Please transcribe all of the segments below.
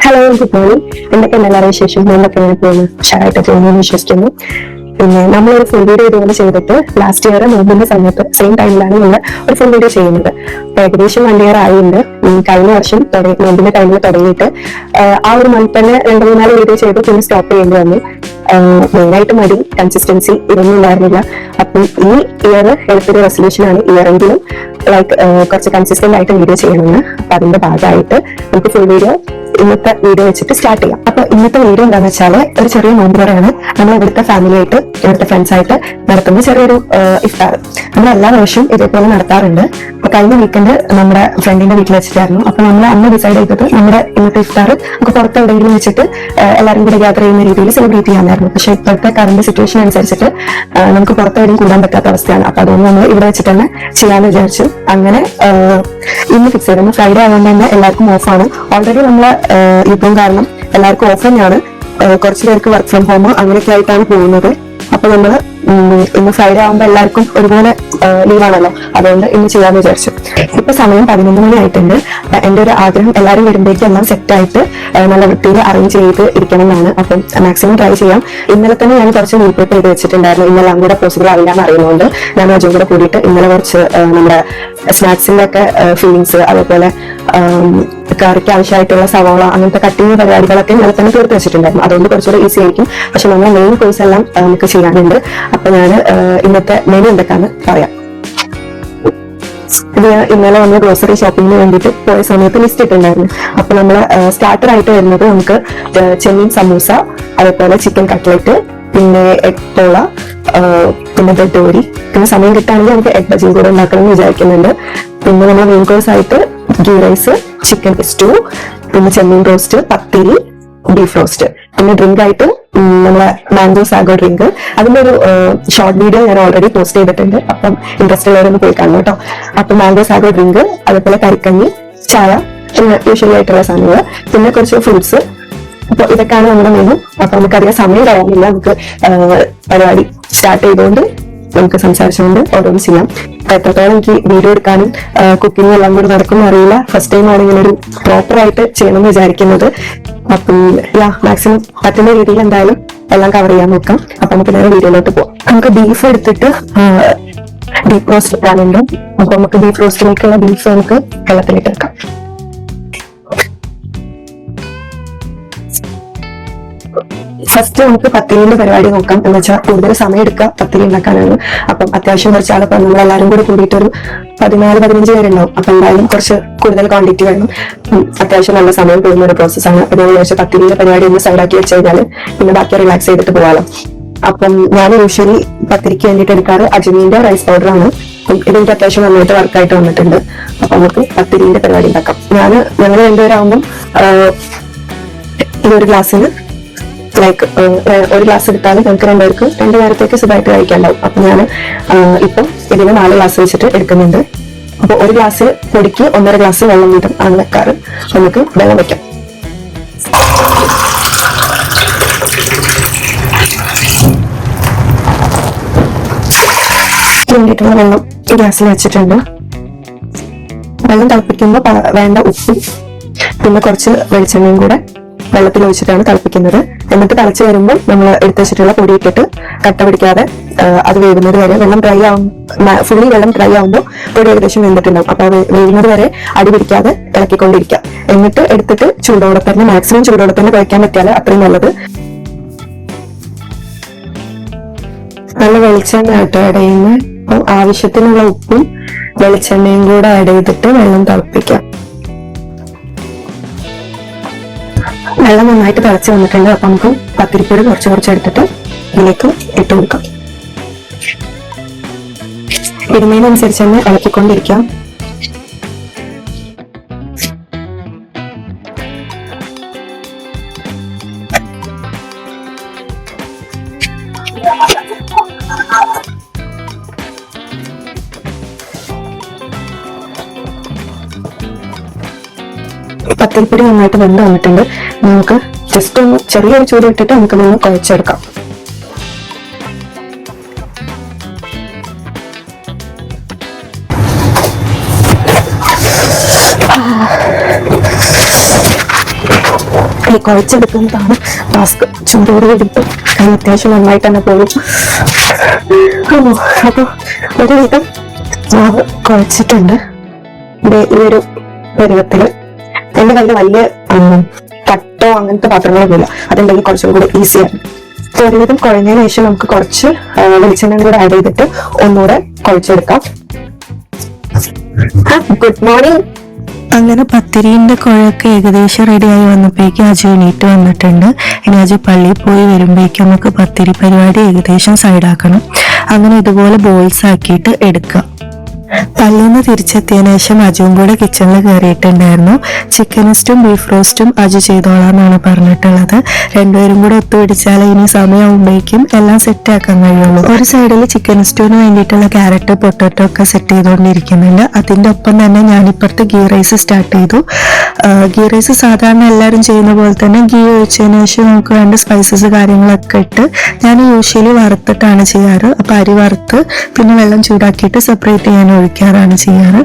Hello, good morning. എന്തൊക്കെയാണ് എല്ലാവരും വിശേഷം? എന്തൊക്കെയാണ് പോകുന്നത്? ഉഷാറായിട്ട് പോകുന്നു വിശ്വസിക്കുന്നു. പിന്നെ നമ്മളൊരു ഫുൾ വീഡിയോ ഇതുപോലെ ചെയ്തിട്ട് ലാസ്റ്റ് ഇയർ നോമ്പിന്റെ സമയത്ത് സെയിം ടൈമിലാണ് നമ്മൾ ഒരു ഫുൾ വീഡിയോ ചെയ്യുന്നത്. ഏകദേശം 1 year ആയിട്ടുണ്ട്. കഴിഞ്ഞ വർഷം നോമ്പിന്റെ ടൈമിൽ തുടങ്ങിയിട്ട് ആ ഒരു മന്ത് തന്നെ 2-3 വീഡിയോ ചെയ്ത് പിന്നെ സ്റ്റോപ്പ് ചെയ്യേണ്ടി വന്നു. മെയിനായിട്ട് മടി, കൺസിസ്റ്റൻസി ഇതൊന്നും ഉണ്ടായിരുന്നില്ല. അപ്പം ഈ ഇയർ എടുത്തൊരു റെസൊല്യൂഷൻ ആണ്, ഇയറെങ്കിലും ലൈക്ക് കുറച്ച് കൺസിസ്റ്റന്റ് ആയിട്ട് വീഡിയോ ചെയ്യണമെന്ന്. അപ്പൊ അതിന്റെ ഭാഗമായിട്ട് നമുക്ക് ഫുൾ വീഡിയോ ഇന്നത്തെ വീഡിയോ വെച്ചിട്ട് സ്റ്റാർട്ട് ചെയ്യാം. അപ്പൊ ഇന്നത്തെ വീഡിയോ എന്താണെന്ന് വെച്ചാൽ ഒരു ചെറിയ നോമ്പുറയാണ്. നമ്മൾ ഇവിടുത്തെ ഫാമിലി ആയിട്ട് ഇവിടുത്തെ ഫ്രണ്ട്സ് ആയിട്ട് നടത്തുന്ന ചെറിയൊരു ഇഫ്താർ. നമ്മൾ എല്ലാ വർഷവും ഇതേപോലെ നടത്താറുണ്ട്. അപ്പൊ കഴിഞ്ഞ വീക്കെൻഡ് നമ്മുടെ ഫ്രണ്ടിന്റെ വീട്ടിൽ വെച്ചിട്ടായിരുന്നു. അപ്പൊ നമ്മൾ അന്ന് ഡിസൈഡ് ചെയ്തത് നമ്മുടെ ഇന്നത്തെ ഇഫ്താർ നമുക്ക് പുറത്ത് എവിടെയെങ്കിലും വെച്ചിട്ട് എല്ലാവരും കൂടെ യാത്ര ചെയ്യുന്ന രീതിയിൽ സെലിബ്രേറ്റ് ചെയ്യാനായിരുന്നു. പക്ഷെ ഇപ്പോഴത്തെ കറണ്ട് സിറ്റുവേഷൻ അനുസരിച്ചിട്ട് നമുക്ക് പുറത്ത് എവിടെയും കൂടാൻ പറ്റാത്ത അവസ്ഥയാണ്. അപ്പൊ അതുകൊണ്ട് നമ്മൾ ഇവിടെ വെച്ചിട്ട് തന്നെ ചെയ്യാന്ന് വിചാരിച്ചു. അങ്ങനെ ഇന്ന് ഫിക്സ് ചെയ്തു. ഫ്രൈഡേ ആയതുകൊണ്ട് തന്നെ എല്ലാവർക്കും ഓഫാണ്. ഓൾറെഡി നമ്മളെ യുദ്ധം കാരണം എല്ലാവർക്കും ഓഫ് തന്നെയാണ്. കുറച്ചു പേർക്ക് വർക്ക് ഫ്രം ഹോം അങ്ങനെയൊക്കെ ആയിട്ടാണ് പോകുന്നത്. അപ്പൊ നമ്മള് ഇന്ന് ഫ്രൈഡേ ആകുമ്പോൾ എല്ലാവർക്കും ഒരുപോലെ ലീവാണല്ലോ, അതുകൊണ്ട് ഇന്ന് ചെയ്യാന്ന് വിചാരിച്ചു. ഇപ്പൊ സമയം 11 മണി ആയിട്ടുണ്ട്. എന്റെ ഒരു ആഗ്രഹം എല്ലാവരും വരുമ്പോഴേക്കും എല്ലാം സെറ്റ് ആയിട്ട് നല്ല വൃത്തിയിൽ അറേഞ്ച് ചെയ്ത് ഇരിക്കണം എന്നാണ്. അപ്പം മാക്സിമം ട്രൈ ചെയ്യാം. ഇന്നലെ തന്നെ ഞാൻ കുറച്ച് മീറ്റ് ചെയ്ത് വെച്ചിട്ടുണ്ടായിരുന്നു. ഇന്നെല്ലാം കൂടെ പോസിബിൾ ആവില്ല എന്ന് അറിയുന്നതുകൊണ്ട് ഞാൻ അജും കൂടെ കൂടിയിട്ട് ഇന്നലെ കുറച്ച് നമ്മുടെ സ്നാക്സിന്റെ ഒക്കെ ഫീലിങ്സ്, അതേപോലെ കറിക്ക് ആവശ്യമായിട്ടുള്ള സവോള അങ്ങനത്തെ കട്ടിങ് പരിപാടികളൊക്കെ ഇന്നലെ തന്നെ തീർത്ത് വെച്ചിട്ടുണ്ടായിരുന്നു. അതുകൊണ്ട് കുറച്ചുകൂടെ ഈസി ആയിരിക്കും. പക്ഷെ നമ്മുടെ മെയിൻ കോഴ്സ് എല്ലാം നമുക്ക് ചെയ്യാനുണ്ട്. അപ്പൊ ഞാൻ ഇന്നത്തെ മെനു എന്തൊക്കെയാന്ന് പറയാം. ഇത് ഞാൻ ഇന്നലെ നമ്മൾ ഗ്രോസറി ഷോപ്പിങ്ങിന് വേണ്ടിയിട്ട് പോയ സമയത്ത് ലിസ്റ്റ് ഇട്ടുണ്ടായിരുന്നു. അപ്പൊ നമ്മള് സ്റ്റാർട്ടർ ആയിട്ട് വരുന്നത് നമുക്ക് ചെമ്മീൻ സമൂസ, അതേപോലെ ചിക്കൻ കട്ട്ലറ്റ്, പിന്നെ എഗ് പോള, പിന്നെ ബ്രെഡ് ഓരി, പിന്നെ സമയം കിട്ടുകയാണെങ്കിൽ നമുക്ക് എഗ് ബജിയും കൂടെ ഉണ്ടാക്കണം എന്ന് വിചാരിക്കുന്നുണ്ട്. പിന്നെ നമ്മൾ മെയിൻ കോഴ്സ് ആയിട്ട് ഗീ റൈസ്, ചിക്കൻ സ്റ്റൂ, പിന്നെ ചെമ്മീൻ റോസ്റ്റ്, പത്തിരി, ബീഫ് റോസ്റ്റ്, പിന്നെ ഡ്രിങ്ക് ആയിട്ട് നമ്മളെ മാംഗോ സാഗോ ഡ്രിങ്ക്. അതിന്റെ ഒരു ഷോർട്ട് വീഡിയോ ഞാൻ ഓൾറെഡി പോസ്റ്റ് ചെയ്തിട്ടുണ്ട്. അപ്പം ഇൻട്രസ്റ്റ് ഉള്ളവരൊന്ന് പോയി കാണണം കേട്ടോ. അപ്പൊ മാംഗോ സാഗോ ഡ്രിങ്ക്, അതേപോലെ കരിക്കഞ്ഞി, ചായ, പിന്നെ യൂഷ്വലി ആയിട്ടുള്ള സാധനങ്ങൾ, പിന്നെ കുറച്ച് ഫ്രൂട്ട്സ്. അപ്പൊ ഇതൊക്കെയാണ് നമ്മുടെ മെനു. അപ്പൊ നമുക്കറിയാം സമയം കഴിയുന്നില്ല. നമുക്ക് പരിപാടി സ്റ്റാർട്ട് ചെയ്തുകൊണ്ട് നമുക്ക് സംസാരിച്ചുകൊണ്ട് ഓരോന്ന് ചെയ്യാം. അപ്പൊ എത്രത്തോളം എനിക്ക് വീഡിയോ എടുക്കാനും കുക്കിങ്ങും എല്ലാം കൂടി നടക്കുമെന്ന് അറിയില്ല. ഫസ്റ്റ് ടൈം ആണ് ഇങ്ങനെ ഒരു പ്രോപ്പർ ആയിട്ട് ചെയ്യണമെന്ന് വിചാരിക്കുന്നത്. അപ്പം മാക്സിമം പറ്റുന്ന രീതിയിൽ എന്തായാലും എല്ലാം കവർ ചെയ്യാൻ നോക്കാം. അപ്പൊ നമുക്ക് നേരെ വീഡിയോയിലോട്ട് പോവാം. നമുക്ക് ബീഫ് എടുത്തിട്ട് ബീഫ് റോസ്റ്റ് ഇടാനുണ്ട്. അപ്പൊ നമുക്ക് ബീഫ് റോസ്റ്റിലേക്കുള്ള ബീഫ് നമുക്ക് വെള്ളത്തിലിട്ട് വെക്കാം. ഫസ്റ്റ് നമുക്ക് പത്തിരിന്റെ പരിപാടി നോക്കാം. എന്ന് വെച്ചാൽ കൂടുതൽ സമയം എടുക്കുക പത്തിരി ഉണ്ടാക്കാനാണ്. അപ്പം അത്യാവശ്യം കുറച്ച് ആളൊക്കെ നമ്മളെല്ലാവരും കൂടി കൂടിയിട്ട് ഒരു 14-15 പേരുണ്ടാവും. അപ്പൊ എന്തായാലും കുറച്ച് കൂടുതൽ ക്വാണ്ടിറ്റി വേണം. അത്യാവശ്യം നല്ല സമയം പോകുന്ന ഒരു പ്രോസസ്സാണ്. അപ്പൊ ഞാൻ വിചാരിച്ച പത്തിരിന്റെ പരിപാടി ഒന്ന് സൈഡാക്കി വെച്ച് കഴിഞ്ഞാൽ പിന്നെ ബാക്കി റിലാക്സ് ചെയ്തിട്ട് പോകാമല്ലോ. അപ്പം ഞാൻ യൂഷ്വലി പത്തിരിക്ക് വേണ്ടിയിട്ട് എടുക്കാറ് അജ്മീന്റെ റൈസ് പൗഡറാണ്. ഇതെനിക്ക് അത്യാവശ്യം നന്നായിട്ട് വർക്കായിട്ട് വന്നിട്ടുണ്ട്. അപ്പൊ നമുക്ക് പത്തിരിന്റെ പരിപാടി ഉണ്ടാക്കാം. ഞങ്ങൾ രണ്ടുപേരാകുമ്പം ഇതൊരു ഗ്ലാസ്സിന് ലൈക്ക് ഒരു ഗ്ലാസ് എടുത്താൽ നമുക്ക് രണ്ടുപേർക്ക് 2 നേരത്തേക്ക് സുഖമായിട്ട് കഴിക്കാണ്ടാവും. അപ്പൊ ഞാൻ ഇപ്പം ഇതിന് 4 ഗ്ലാസ് വെച്ചിട്ട് എടുക്കുന്നുണ്ട്. അപ്പൊ ഒരു ഗ്ലാസ് പൊടിക്ക് 1.5 ഗ്ലാസ് വെള്ളം വീതം ആണ് വെക്കാറ്. നമുക്ക് വെള്ളം വെക്കാം. വേണ്ടിയിട്ടുള്ള വെള്ളം ഈ ഗ്യാസിൽ വെച്ചിട്ടുണ്ട്. വെള്ളം തിളപ്പിക്കുമ്പോൾ വേണ്ട ഉപ്പും പിന്നെ കുറച്ച് വെളിച്ചെണ്ണയും കൂടെ വെള്ളത്തിൽ ഒഴിച്ചിട്ടാണ് തിളപ്പിക്കുന്നത്. എന്നിട്ട് തിളച്ച് വരുമ്പോൾ നമ്മൾ എടുത്ത് വെച്ചിട്ടുള്ള പൊടി ഇട്ടിട്ട് കട്ട പിടിക്കാതെ അത് വേവുന്നത് വരെ വെള്ളം ഡ്രൈ ആവും. ഫുള്ളി വെള്ളം ഡ്രൈ ആവുമ്പോൾ പൊടി ഏകദേശം വെന്തിട്ടുണ്ടാവും. അപ്പൊ അത് വേവുന്നത് വരെ അടി പിടിക്കാതെ ഇളക്കിക്കൊണ്ടിരിക്കാം. എന്നിട്ട് എടുത്തിട്ട് ചൂടോടെ തന്നെ, മാക്സിമം ചൂടോടെ തന്നെ കഴിക്കാൻ പറ്റിയാൽ അത്രയും നല്ലത്. നല്ല വെളിച്ചെണ്ണ ആയിട്ട് ആഡ് ചെയ്യുന്നത്. അപ്പം ആവശ്യത്തിനുള്ള ഉപ്പും വെളിച്ചെണ്ണയും കൂടെ ആഡ് ചെയ്തിട്ട് വെള്ളം തിളപ്പിക്കാം. വെള്ളം നന്നായിട്ട് തിളച്ച് വന്നിട്ടുണ്ട്. അപ്പൊ നമുക്ക് പത്തിരിപ്പൊടി കുറച്ച് എടുത്തിട്ട് ഇതിലേക്ക് ഇട്ട് കൊടുക്കാം. ഇടുന്നതിനനുസരിച്ച് തന്നെ ഇളക്കിക്കൊണ്ടിരിക്കാം. പത്തിരിപ്പൊടി നന്നായിട്ട് വെന്ത് വന്നിട്ടുണ്ട്. നമുക്ക് ജസ്റ്റ് ഒന്ന് ചെറിയൊരു ചൂട് ഇട്ടിട്ട് നമുക്ക് നിന്ന് കുഴച്ചെടുക്കാം. കുഴച്ചെടുക്കുന്നതാണ് ടാസ്ക്. ചൂടോട് എടുത്ത് കൈ അത്യാവശ്യം നന്നായിട്ട് തന്നെ പോകും. അപ്പൊ ഒരുവിധം മാവ് കുഴച്ചിട്ടുണ്ട്. ഈ ഒരു പരുവത്തില് എന്റെ കയ്യിൽ വലിയ തട്ടോ അങ്ങനത്തെ പാത്രങ്ങളൊന്നും ഇല്ല. അതുണ്ടെങ്കിൽ കുറച്ചും കൂടെ ഈസിയാണ്. ഒരുവിധം കുഴഞ്ഞതിന് ശേഷം നമുക്ക് കുറച്ച് വെളിച്ചെണ്ണയും കൂടെ ആഡ് ചെയ്തിട്ട് ഒന്നുകൂടെ കുഴച്ചെടുക്കാം. Good morning. അങ്ങനെ പത്തിരിന്റെ കുഴയൊക്കെ ഏകദേശം റെഡിയായി വന്നപ്പോഴേക്കും അജു എണീറ്റ് വന്നിട്ടുണ്ട്. ഇനി അജു പള്ളിയിൽ പോയി വരുമ്പോഴേക്കും നമുക്ക് പത്തിരി പരിപാടി ഏകദേശം സൈഡാക്കണം. അങ്ങനെ ഇതുപോലെ ബോൾസ് ആക്കിയിട്ട് എടുക്കുക. പള്ളിയിൽ നിന്ന് തിരിച്ചെത്തിയതിനു ശേഷം അജുവും കൂടെ കിച്ചണിൽ കയറിയിട്ടുണ്ടായിരുന്നു. ചിക്കൻ റോസ്റ്റും ബീഫ് റോസ്റ്റും അജു ചെയ്തോളാന്നാണ് പറഞ്ഞിട്ടുള്ളത്. രണ്ടുപേരും കൂടെ ഒത്തുപിടിച്ചാൽ ഇനി സമയമാകുമ്പോഴേക്കും എല്ലാം സെറ്റ് ആക്കാൻ കഴിയുള്ളൂ. ഒരു സൈഡിൽ ചിക്കൻ റോസ്റ്റിന് വേണ്ടിയിട്ടുള്ള ക്യാരറ്റ് പൊട്ടറ്റോ ഒക്കെ സെറ്റ് ചെയ്തുകൊണ്ടിരിക്കുന്നുണ്ട്. അതിന്റെ ഒപ്പം തന്നെ ഞാനിപ്പുറത്ത് ഗീ റൈസ് സ്റ്റാർട്ട് ചെയ്തു. ഗീ റൈസ് സാധാരണ എല്ലാവരും ചെയ്യുന്ന പോലെ തന്നെ ഗീ ഒഴിച്ചതിന് ശേഷം നമുക്ക് വേണ്ട സ്പൈസസ് കാര്യങ്ങളൊക്കെ ഇട്ട് ഞാൻ യൂഷ്വലി വറുത്തിട്ടാണ് ചെയ്യാറ്. അപ്പൊ അരി വറുത്ത് പിന്നെ വെള്ളം ചൂടാക്കിയിട്ട് സെപ്പറേറ്റ് ചെയ്യാൻ ഒഴിക്കാറാണ് ചെയ്യാറ്.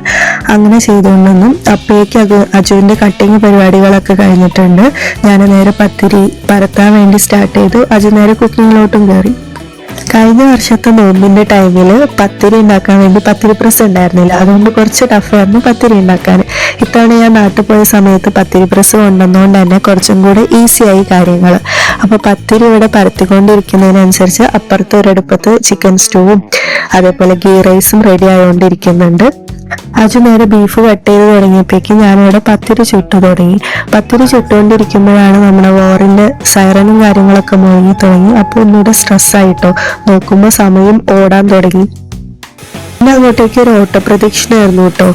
അങ്ങനെ ചെയ്തുകൊണ്ടൊന്നും അപ്പോഴേക്ക് അജുവിന്റെ കട്ടിങ് പരിപാടികളൊക്കെ കഴിഞ്ഞിട്ടുണ്ട്. ഞാൻ നേരെ പത്തിരി പരത്താൻ വേണ്ടി സ്റ്റാർട്ട് ചെയ്തു. അജു നേരെ കുക്കിങ്ങിലോട്ടും കയറി. കഴിഞ്ഞ വർഷത്തെ നോമ്പിന്റെ ടൈമിൽ പത്തിരി ഉണ്ടാക്കാൻ വേണ്ടി പത്തിരി പ്രസ് ഉണ്ടായിരുന്നില്ല. അതുകൊണ്ട് കുറച്ച് ടഫായിരുന്നു പത്തിരി ഉണ്ടാക്കാൻ. ഇത്തവണ ഞാൻ നാട്ടിൽ പോയ സമയത്ത് പത്തിരി പ്രസ് കൊണ്ടുവന്നുകൊണ്ട് തന്നെ കുറച്ചും കൂടെ ഈസിയായി കാര്യങ്ങൾ. അപ്പൊ പത്തിരി ഇവിടെ പരത്തിക്കൊണ്ടിരിക്കുന്നതിനനുസരിച്ച് അപ്പുറത്ത് ഒരടുപ്പത്ത് ചിക്കൻ സ്റ്റൂവും അതേപോലെ ഗീ റൈസും റെഡി ആയോണ്ടിരിക്കുന്നുണ്ട്. അജു നേരെ ബീഫ് കട്ട് ചെയ്ത് തുടങ്ങിയപ്പോഴേക്കും ഞാനിവിടെ പത്തിരി ചുട്ടു തുടങ്ങി. പത്തിരി ചുട്ടുകൊണ്ടിരിക്കുമ്പോഴാണ് നമ്മുടെ വോറിന്റെ സൈറനും കാര്യങ്ങളൊക്കെ മുഴങ്ങി തുടങ്ങി. അപ്പൊ ഒന്നുകൂടെ സ്ട്രെസ്സായിട്ടോ. നോക്കുമ്പോൾ സമയം ഓടാൻ തുടങ്ങി. പിന്നെ അങ്ങോട്ടേക്ക് ഒരു ഓട്ടപ്രദക്ഷിണായിരുന്നു കേട്ടോ.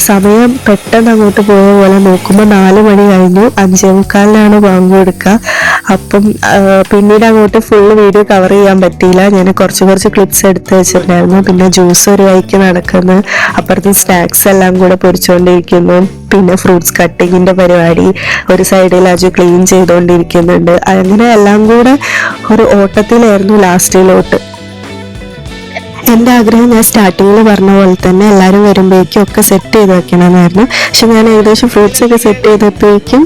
സമയം പെട്ടെന്ന് അങ്ങോട്ട് പോയ പോലെ നോക്കുമ്പോൾ 4 മണി കഴിഞ്ഞു. 5:45 ബാങ്ക് കൊടുക്കുക. അപ്പം പിന്നീട് അങ്ങോട്ട് ഫുള്ള് വീഡിയോ കവർ ചെയ്യാൻ പറ്റിയില്ല. ഞാൻ കുറച്ച് ക്ലിപ്സ് എടുത്ത് വെച്ചിട്ടുണ്ടായിരുന്നു. പിന്നെ ജ്യൂസ് ഒരു വഴിക്ക് നടക്കുന്നു, അപ്പുറത്ത് സ്നാക്സ് എല്ലാം കൂടെ പൊരിച്ചുകൊണ്ടിരിക്കുന്നു. പിന്നെ ഫ്രൂട്ട്സ് കട്ടിങ്ങിന്റെ പരിപാടി ഒരു സൈഡിൽ അജു ക്ലീൻ ചെയ്തുകൊണ്ടിരിക്കുന്നുണ്ട്. അങ്ങനെ എല്ലാം കൂടെ ഒരു ഓട്ടത്തിലായിരുന്നു ലാസ്റ്റിലോട്ട്. എൻ്റെ ആഗ്രഹം ഞാൻ സ്റ്റാർട്ടിങ്ങിൽ പറഞ്ഞ പോലെ തന്നെ എല്ലാവരും വരുമ്പോഴേക്കും ഒക്കെ സെറ്റ് ചെയ്ത് വെക്കണമെന്നായിരുന്നു. പക്ഷെ ഞാൻ ഏകദേശം ഫ്രൂട്ട്സ് ഒക്കെ സെറ്റ് ചെയ്തപ്പോഴേക്കും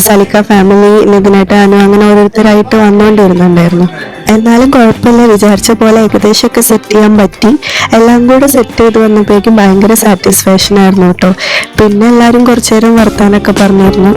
സലിക്ക ഫാമിലി, നിതിനായിട്ട് അനു അങ്ങനെ ഓരോരുത്തരായിട്ട് വന്നുകൊണ്ടിരുന്നുണ്ടായിരുന്നു. എന്നാലും കുഴപ്പമില്ല, വിചാരിച്ച പോലെ ഏകദേശമൊക്കെ സെറ്റ് ചെയ്യാൻ പറ്റി. എല്ലാം കൂടെ സെറ്റ് ചെയ്ത് വന്നപ്പോഴേക്കും ഭയങ്കര സാറ്റിസ്ഫാക്ഷൻ ആയിരുന്നു കേട്ടോ. പിന്നെ എല്ലാവരും കുറച്ചു നേരം വർത്താനൊക്കെ പറഞ്ഞിരുന്നു.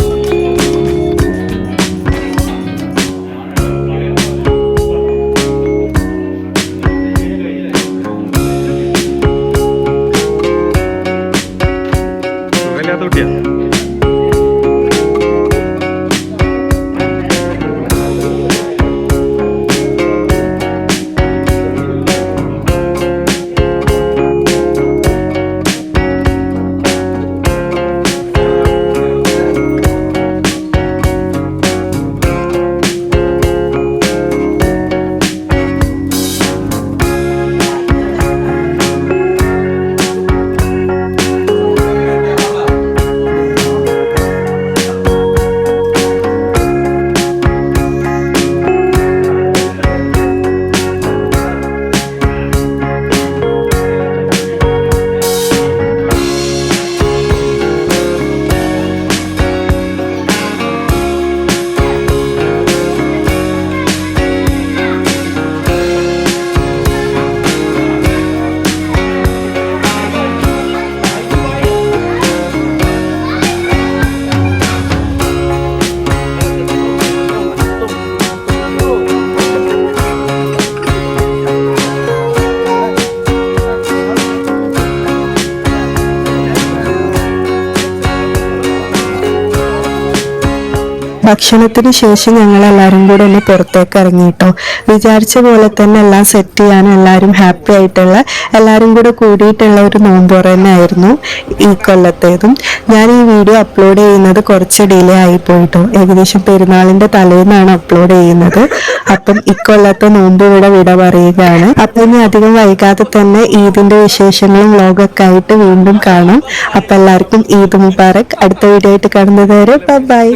ഭക്ഷണത്തിന് ശേഷം ഞങ്ങൾ എല്ലാവരും കൂടെ ഒന്ന് പുറത്തേക്ക് ഇറങ്ങിയിട്ടോ. വിചാരിച്ച പോലെ തന്നെ എല്ലാം സെറ്റ് ചെയ്യാനും എല്ലാവരും ഹാപ്പി ആയിട്ടുള്ള എല്ലാവരും കൂടെ കൂടിയിട്ടുള്ള ഒരു നോമ്പുറ തന്നെ ആയിരുന്നു ഈ കൊല്ലത്തേതും. ഞാൻ ഈ വീഡിയോ അപ്ലോഡ് ചെയ്യുന്നത് കുറച്ച് ഡിലേ ആയി പോയിട്ടോ. ഏകദേശം പെരുന്നാളിന്റെ തലേന്നാണ് അപ്ലോഡ് ചെയ്യുന്നത്. അപ്പം ഇക്കൊല്ലത്തെ നോമ്പ് ഇവിടെ വിട പറയുകയാണ്. അപ്പൊ ഇനി അധികം വൈകാതെ തന്നെ ഈദിന്റെ വിശേഷങ്ങളും വ്ലോഗൊക്കെ ആയിട്ട് വീണ്ടും കാണാം. അപ്പൊ എല്ലാവർക്കും ഈദ് മുബാറക്. അടുത്ത വീഡിയോ ആയിട്ട് കാണുന്നത് വരെ ബൈ.